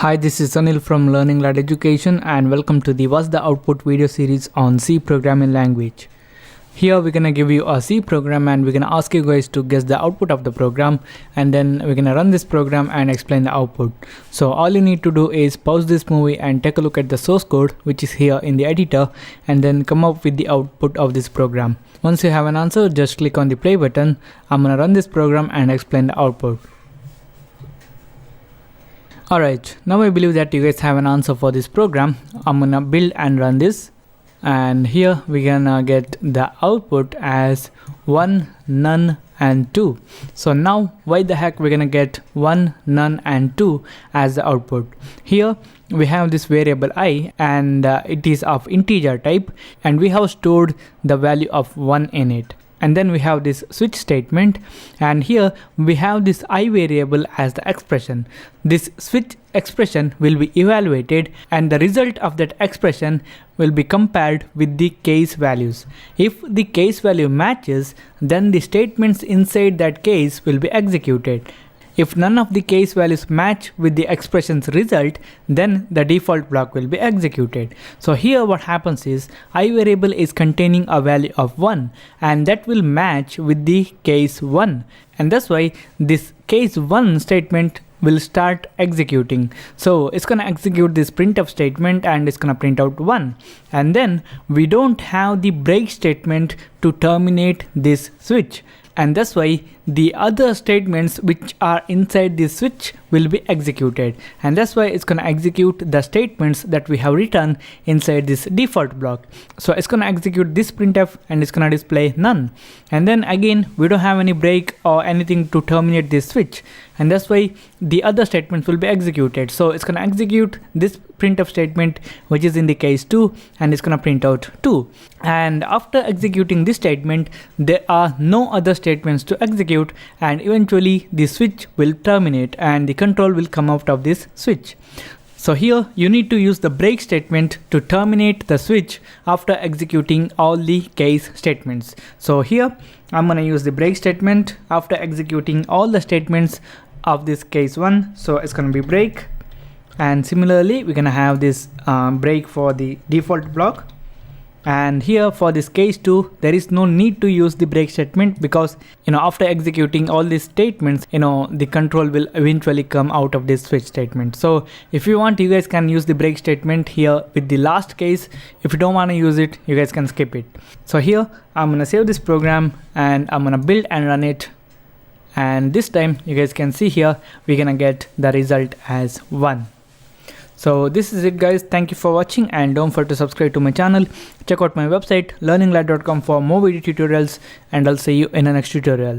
Hi, this is Anil from Techno Education and welcome to the What's the Output video series on C programming language. Here we're gonna give you a C program and we're gonna ask you guys to guess the output of the program, and then we're gonna run this program and explain the output. So all you need to do is pause this movie and take a look at the source code which is here in the editor, and then come up with the output of this program. Once you have an answer, just click on the play button. I'm gonna run this program and explain the output. Alright, now I believe that you guys have an answer for this program. I'm gonna build and run this, and here we're gonna get the output as 1, none and 2. So now why the heck we're gonna get 1, none and 2 as the output? Here we have this variable I, and it is of integer type, and we have stored the value of 1 in it. And then we have this switch statement, and here we have this I variable as the expression. This switch expression will be evaluated, and the result of that expression will be compared with the case values. If the case value matches, then the statements inside that case will be executed. If none of the case values match with the expression's result, then the default block will be executed. So here what happens is I variable is containing a value of 1, and that will match with the case 1, and that's why this case 1 statement will start executing. So it's gonna execute this printf statement and it's gonna print out 1, and then we don't have the break statement to terminate this switch, and that's why the other statements which are inside this switch will be executed, and that's why it's gonna execute the statements that we have written inside this default block. So it's gonna execute this printf and it's gonna display none, and then again we don't have any break or anything to terminate this switch, and that's why the other statements will be executed. So it's gonna execute this printf statement which is in the case 2, and it's gonna print out 2, and after executing this statement there are no other statements to execute, and eventually the switch will terminate and the control will come out of this switch. So here you need to use the break statement to terminate the switch after executing all the case statements. So here I'm gonna use the break statement after executing all the statements of this case 1. So it's gonna be break, and similarly we're gonna have this break for the default block. And here for this case 2, there is no need to use the break statement, because after executing all these statements, the control will eventually come out of this switch statement. So if you want, you guys can use the break statement here with the last case. If you don't want to use it, you guys can skip it. So here I'm gonna save this program and I'm gonna build and run it, and this time you guys can see here we're gonna get the result as 1. So this is it guys, thank you for watching, and don't forget to subscribe to my channel. Check out my website learninglad.com for more video tutorials, and I'll see you in the next tutorial.